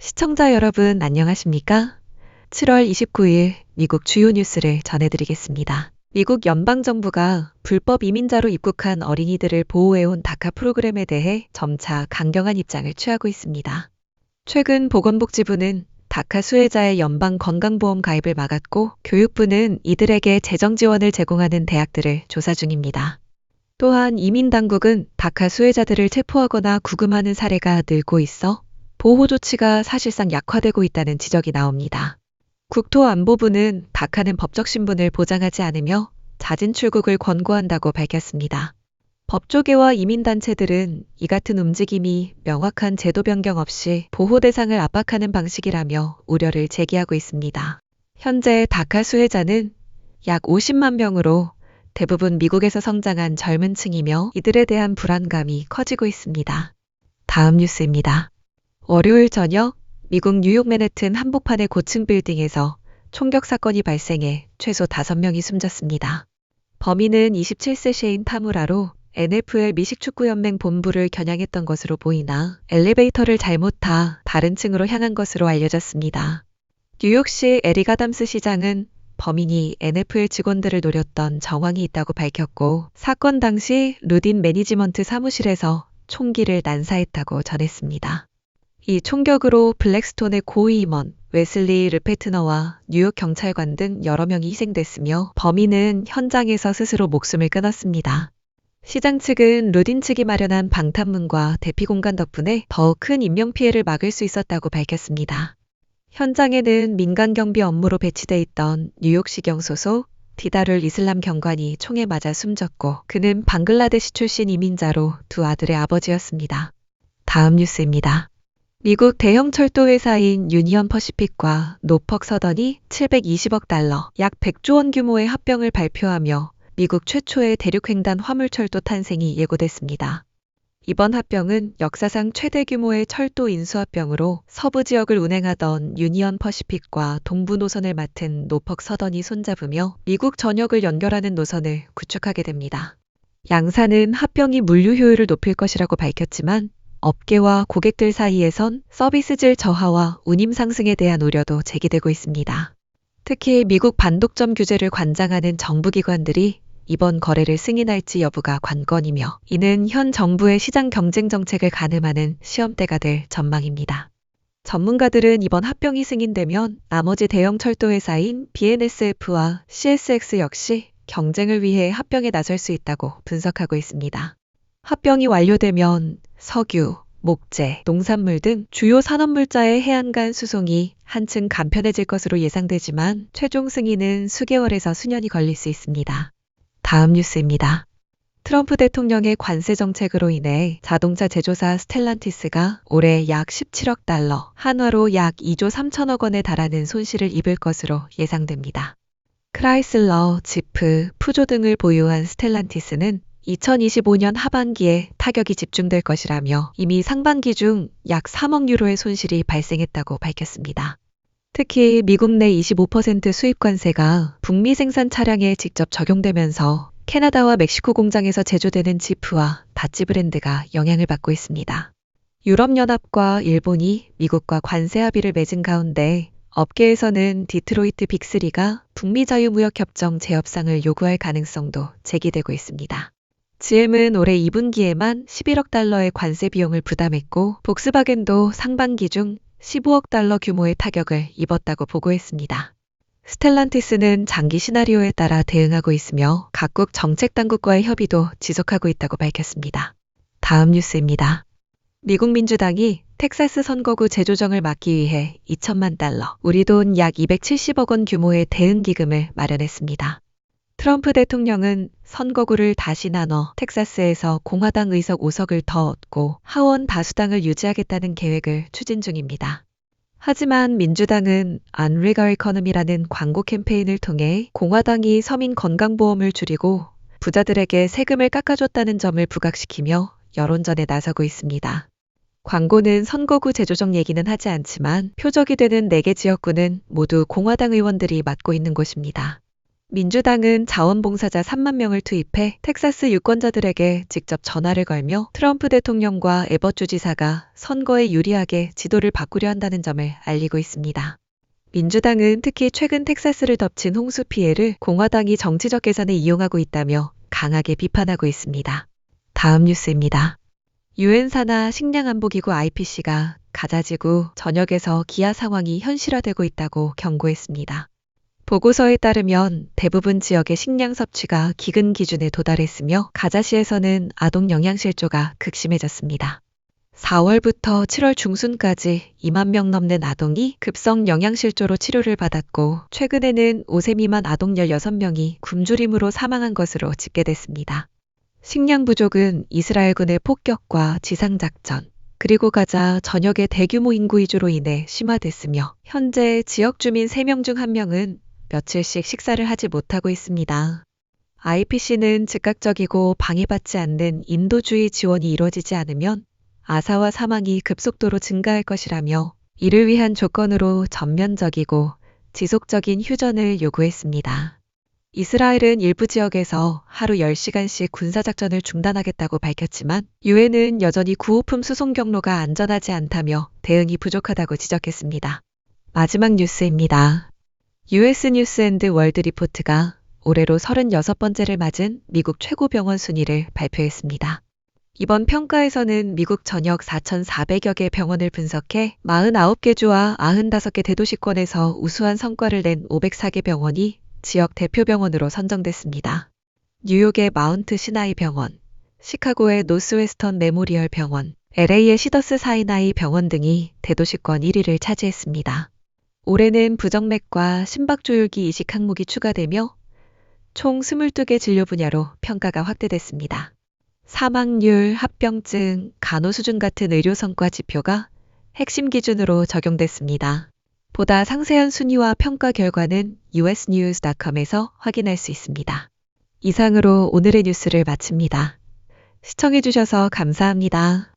시청자 여러분 안녕하십니까? 7월 29일 미국 주요 뉴스를 전해드리겠습니다. 미국 연방정부가 불법 이민자로 입국한 어린이들을 보호해온 다카 프로그램에 대해 점차 강경한 입장을 취하고 있습니다. 최근 보건복지부는 다카 수혜자의 연방건강보험 가입을 막았고 교육부는 이들에게 재정 지원을 제공하는 대학들을 조사 중입니다. 또한 이민당국은 다카 수혜자들을 체포하거나 구금하는 사례가 늘고 있어 보호 조치가 사실상 약화되고 있다는 지적이 나옵니다. 국토안보부는 다카는 법적 신분을 보장하지 않으며 자진 출국을 권고한다고 밝혔습니다. 법조계와 이민단체들은 이 같은 움직임이 명확한 제도 변경 없이 보호 대상을 압박하는 방식이라며 우려를 제기하고 있습니다. 현재 다카 수혜자는 약 50만 명으로 대부분 미국에서 성장한 젊은 층이며 이들에 대한 불안감이 커지고 있습니다. 다음 뉴스입니다. 월요일 저녁 미국 뉴욕 맨해튼 한복판의 고층 빌딩에서 총격 사건이 발생해 최소 5명이 숨졌습니다. 범인은 27세 셰인 타무라로 NFL 미식축구연맹 본부를 겨냥했던 것으로 보이나 엘리베이터를 잘못 타 다른 층으로 향한 것으로 알려졌습니다. 뉴욕시 에릭 아담스 시장은 범인이 NFL 직원들을 노렸던 정황이 있다고 밝혔고 사건 당시 루딘 매니지먼트 사무실에서 총기를 난사했다고 전했습니다. 이 총격으로 블랙스톤의 고위임원 웨슬리 르페트너와 뉴욕 경찰관 등 여러 명이 희생됐으며 범인은 현장에서 스스로 목숨을 끊었습니다. 시장 측은 루딘 측이 마련한 방탄문과 대피 공간 덕분에 더욱 큰 인명피해를 막을 수 있었다고 밝혔습니다. 현장에는 민간 경비 업무로 배치돼 있던 뉴욕시경 소속 디다룰 이슬람 경관이 총에 맞아 숨졌고 그는 방글라데시 출신 이민자로 두 아들의 아버지였습니다. 다음 뉴스입니다. 미국 대형 철도 회사인 유니언 퍼시픽과 노퍽 서던이 720억 달러, 약 100조 원 규모의 합병을 발표하며 미국 최초의 대륙횡단 화물철도 탄생이 예고됐습니다. 이번 합병은 역사상 최대 규모의 철도 인수합병으로 서부 지역을 운행하던 유니언 퍼시픽과 동부 노선을 맡은 노퍽 서던이 손잡으며 미국 전역을 연결하는 노선을 구축하게 됩니다. 양사는 합병이 물류 효율을 높일 것이라고 밝혔지만 업계와 고객들 사이에선 서비스질 저하와 운임 상승에 대한 우려도 제기되고 있습니다. 특히 미국 반독점 규제를 관장하는 정부기관들이 이번 거래를 승인할지 여부가 관건이며 이는 현 정부의 시장 경쟁 정책을 가늠하는 시험대가 될 전망입니다. 전문가들은 이번 합병이 승인되면 나머지 대형 철도 회사인 BNSF와 CSX 역시 경쟁을 위해 합병에 나설 수 있다고 분석하고 있습니다. 합병이 완료되면 석유, 목재, 농산물 등 주요 산업물자의 해안 간 수송이 한층 간편해질 것으로 예상되지만 최종 승인은 수개월에서 수년이 걸릴 수 있습니다. 다음 뉴스입니다. 트럼프 대통령의 관세 정책으로 인해 자동차 제조사 스텔란티스가 올해 약 17억 달러, 한화로 약 2조 3천억 원에 달하는 손실을 입을 것으로 예상됩니다. 크라이슬러, 지프, 푸조 등을 보유한 스텔란티스는 2025년 하반기에 타격이 집중될 것이라며 이미 상반기 중 약 3억 유로의 손실이 발생했다고 밝혔습니다. 특히 미국 내 25% 수입 관세가 북미 생산 차량에 직접 적용되면서 캐나다와 멕시코 공장에서 제조되는 지프와 다찌 브랜드가 영향을 받고 있습니다. 유럽연합과 일본이 미국과 관세 합의를 맺은 가운데 업계에서는 디트로이트 빅3가 북미 자유무역협정 재협상을 요구할 가능성도 제기되고 있습니다. GM은 올해 2분기에만 11억 달러의 관세 비용을 부담했고 복스바겐도 상반기 중 15억 달러 규모의 타격을 입었다고 보고했습니다. 스텔란티스는 장기 시나리오에 따라 대응하고 있으며 각국 정책 당국과의 협의도 지속하고 있다고 밝혔습니다. 다음 뉴스입니다. 미국 민주당이 텍사스 선거구 재조정을 막기 위해 2천만 달러, 우리 돈 약 270억 원 규모의 대응 기금을 마련했습니다. 트럼프 대통령은 선거구를 다시 나눠 텍사스에서 공화당 의석 5석을 더 얻고 하원 다수당을 유지하겠다는 계획을 추진 중입니다. 하지만 민주당은 Unreal Economy라는 광고 캠페인을 통해 공화당이 서민 건강보험을 줄이고 부자들에게 세금을 깎아줬다는 점을 부각시키며 여론전에 나서고 있습니다. 광고는 선거구 재조정 얘기는 하지 않지만 표적이 되는 4개 지역구는 모두 공화당 의원들이 맡고 있는 곳입니다. 민주당은 자원봉사자 3만 명을 투입해 텍사스 유권자들에게 직접 전화를 걸며 트럼프 대통령과 에벗 주지사가 선거에 유리하게 지도를 바꾸려 한다는 점을 알리고 있습니다. 민주당은 특히 최근 텍사스를 덮친 홍수 피해를 공화당이 정치적 계산에 이용하고 있다며 강하게 비판하고 있습니다. 다음 뉴스입니다. 유엔 산하 식량안보기구 IPC가 가자지구 전역에서 기아 상황이 현실화되고 있다고 경고했습니다. 보고서에 따르면 대부분 지역의 식량 섭취가 기근 기준에 도달했으며 가자시에서는 아동 영양실조가 극심해졌습니다. 4월부터 7월 중순까지 2만 명 넘는 아동이 급성 영양실조로 치료를 받았고 최근에는 5세 미만 아동 16명이 굶주림으로 사망한 것으로 집계됐습니다. 식량 부족은 이스라엘군의 폭격과 지상작전, 그리고 가자 전역의 대규모 인구 이주로 인해 심화됐으며 현재 지역 주민 3명 중 1명은 며칠씩 식사를 하지 못하고 있습니다. IPC는 즉각적이고 방해받지 않는 인도주의 지원이 이루어지지 않으면 아사와 사망이 급속도로 증가할 것이라며 이를 위한 조건으로 전면적이고 지속적인 휴전을 요구했습니다. 이스라엘은 일부 지역에서 하루 10시간씩 군사작전을 중단하겠다고 밝혔지만 유엔은 여전히 구호품 수송 경로가 안전하지 않다며 대응이 부족하다고 지적했습니다. 마지막 뉴스입니다. US 뉴스 앤드 월드 리포트가 올해로 36번째를 맞은 미국 최고 병원 순위를 발표했습니다. 이번 평가에서는 미국 전역 4,400여 개 병원을 분석해 49개 주와 95개 대도시권에서 우수한 성과를 낸 504개 병원이 지역 대표 병원으로 선정됐습니다. 뉴욕의 마운트 시나이 병원, 시카고의 노스웨스턴 메모리얼 병원, LA의 시더스 사이나이 병원 등이 대도시권 1위를 차지했습니다. 올해는 부정맥과 심박조율기 이식 항목이 추가되며 총 22개 진료 분야로 평가가 확대됐습니다. 사망률, 합병증, 간호 수준 같은 의료 성과 지표가 핵심 기준으로 적용됐습니다. 보다 상세한 순위와 평가 결과는 usnews.com에서 확인할 수 있습니다. 이상으로 오늘의 뉴스를 마칩니다. 시청해주셔서 감사합니다.